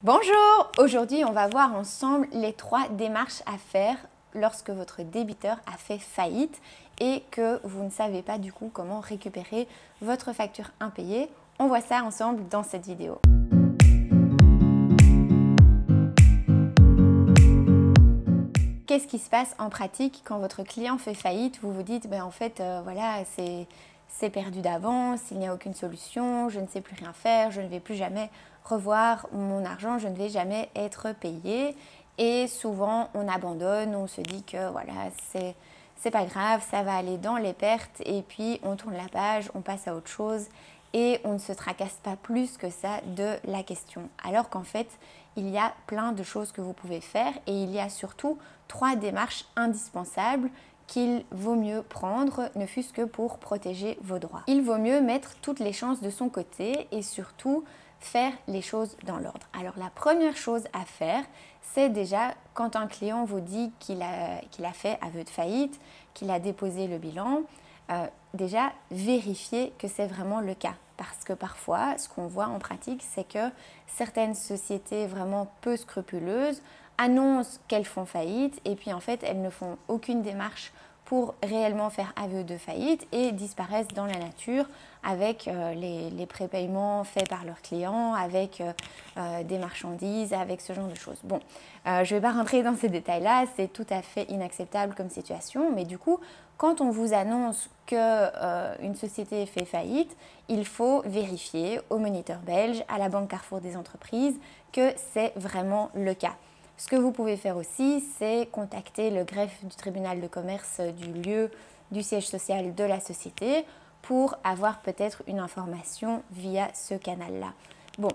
Bonjour! Aujourd'hui, on va voir ensemble les 3 démarches à faire lorsque votre débiteur a fait faillite et que vous ne savez pas du coup comment récupérer votre facture impayée. On voit ça ensemble dans cette vidéo. Qu'est-ce qui se passe en pratique quand votre client fait faillite? Vous vous dites, en fait, voilà, c'est perdu d'avance, il n'y a aucune solution, je ne sais plus rien faire, je ne vais plus jamais revoir mon argent, je ne vais jamais être payé. Et souvent, on abandonne, on se dit que voilà, c'est pas grave, ça va aller dans les pertes et puis on tourne la page, on passe à autre chose et on ne se tracasse pas plus que ça de la question. Alors qu'en fait, il y a plein de choses que vous pouvez faire et il y a surtout 3 démarches indispensables qu'il vaut mieux prendre, ne fût-ce que pour protéger vos droits. Il vaut mieux mettre toutes les chances de son côté et surtout faire les choses dans l'ordre. Alors la première chose à faire, c'est déjà quand un client vous dit qu'il a fait aveu de faillite, qu'il a déposé le bilan, déjà vérifier que c'est vraiment le cas. Parce que parfois, ce qu'on voit en pratique, c'est que certaines sociétés vraiment peu scrupuleuses annoncent qu'elles font faillite et puis en fait, elles ne font aucune démarche pour réellement faire aveu de faillite et disparaissent dans la nature avec les prépaiements faits par leurs clients, avec des marchandises, avec ce genre de choses. Bon, je ne vais pas rentrer dans ces détails-là, c'est tout à fait inacceptable comme situation, mais du coup, quand on vous annonce qu'une société fait faillite, il faut vérifier au Moniteur belge, à la Banque Carrefour des entreprises, que c'est vraiment le cas. Ce que vous pouvez faire aussi, c'est contacter le greffe du tribunal de commerce du lieu du siège social de la société pour avoir peut-être une information via ce canal-là. Bon,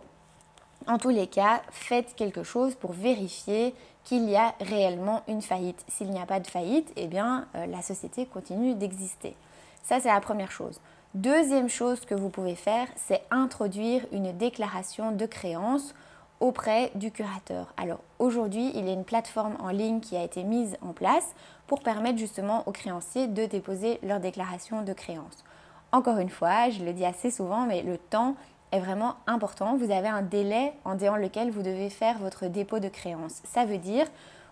en tous les cas, faites quelque chose pour vérifier qu'il y a réellement une faillite. S'il n'y a pas de faillite, eh bien, la société continue d'exister. Ça, c'est la première chose. Deuxième chose que vous pouvez faire, c'est introduire une déclaration de créance auprès du curateur. Alors aujourd'hui, il y a une plateforme en ligne qui a été mise en place pour permettre justement aux créanciers de déposer leur déclaration de créance. Encore une fois, je le dis assez souvent, mais le temps est vraiment important. Vous avez un délai en déant lequel vous devez faire votre dépôt de créance. Ça veut dire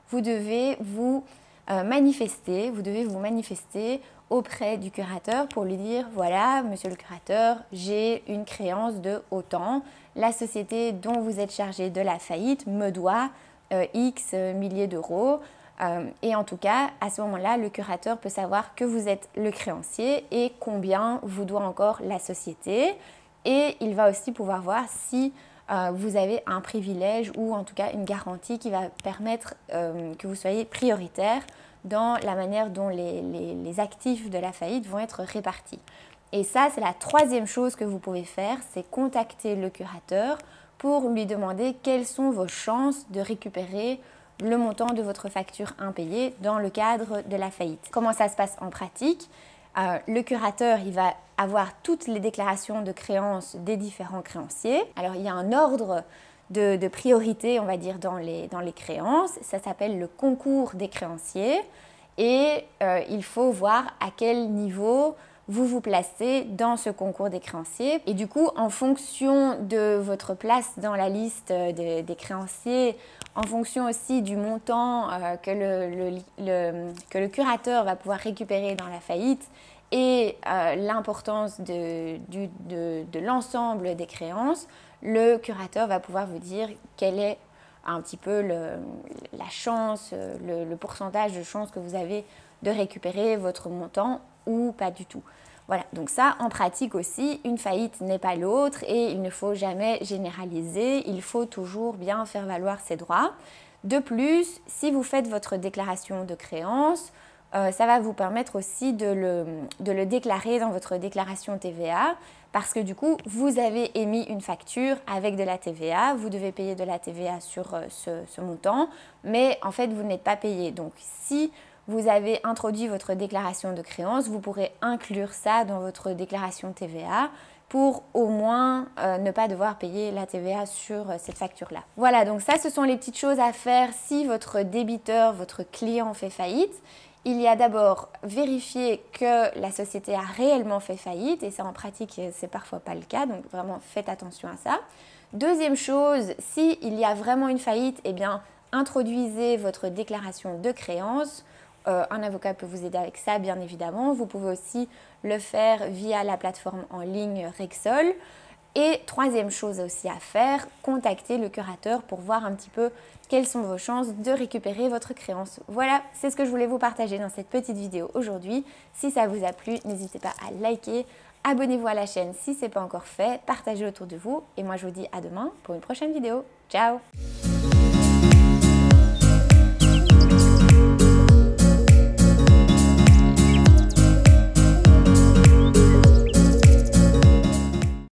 vous devez vous manifester auprès du curateur pour lui dire voilà, monsieur le curateur, j'ai une créance de autant. La société dont vous êtes chargé de la faillite me doit X milliers d'euros. Et en tout cas, à ce moment-là, le curateur peut savoir que vous êtes le créancier et combien vous doit encore la société. Et il va aussi pouvoir voir si vous avez un privilège ou en tout cas une garantie qui va permettre que vous soyez prioritaire dans la manière dont les actifs de la faillite vont être répartis. Et ça, c'est la troisième chose que vous pouvez faire, c'est contacter le curateur pour lui demander quelles sont vos chances de récupérer le montant de votre facture impayée dans le cadre de la faillite. Comment ça se passe en pratique? Le curateur, il va avoir toutes les déclarations de créance des différents créanciers. Alors, il y a un ordre de priorité, on va dire, dans les créances. Ça s'appelle le concours des créanciers. Et il faut voir à quel niveau vous vous placez dans ce concours des créanciers. Et du coup, en fonction de votre place dans la liste des créanciers, en fonction aussi du montant que le curateur va pouvoir récupérer dans la faillite et l'importance de l'ensemble des créances, le curateur va pouvoir vous dire quelle est un petit peu la chance, le pourcentage de chance que vous avez de récupérer votre montant ou pas du tout. Voilà, donc ça en pratique aussi, une faillite n'est pas l'autre et il ne faut jamais généraliser, il faut toujours bien faire valoir ses droits. De plus, si vous faites votre déclaration de créance, ça va vous permettre aussi de le déclarer dans votre déclaration TVA parce que du coup, vous avez émis une facture avec de la TVA, vous devez payer de la TVA sur ce montant, mais en fait, vous n'êtes pas payé. Donc, si vous avez introduit votre déclaration de créance, vous pourrez inclure ça dans votre déclaration TVA pour au moins ne pas devoir payer la TVA sur cette facture-là. Voilà, donc ça, ce sont les petites choses à faire si votre débiteur, votre client fait faillite. Il y a d'abord vérifier que la société a réellement fait faillite et ça en pratique, c'est parfois pas le cas, donc vraiment faites attention à ça. Deuxième chose, s'il y a vraiment une faillite, eh bien, introduisez votre déclaration de créance. Un avocat peut vous aider avec ça, bien évidemment. Vous pouvez aussi le faire via la plateforme en ligne Rexol. Et troisième chose aussi à faire, contactez le curateur pour voir un petit peu quelles sont vos chances de récupérer votre créance. Voilà, c'est ce que je voulais vous partager dans cette petite vidéo aujourd'hui. Si ça vous a plu, n'hésitez pas à liker, abonnez-vous à la chaîne si ce n'est pas encore fait, partagez autour de vous. Et moi, je vous dis à demain pour une prochaine vidéo. Ciao!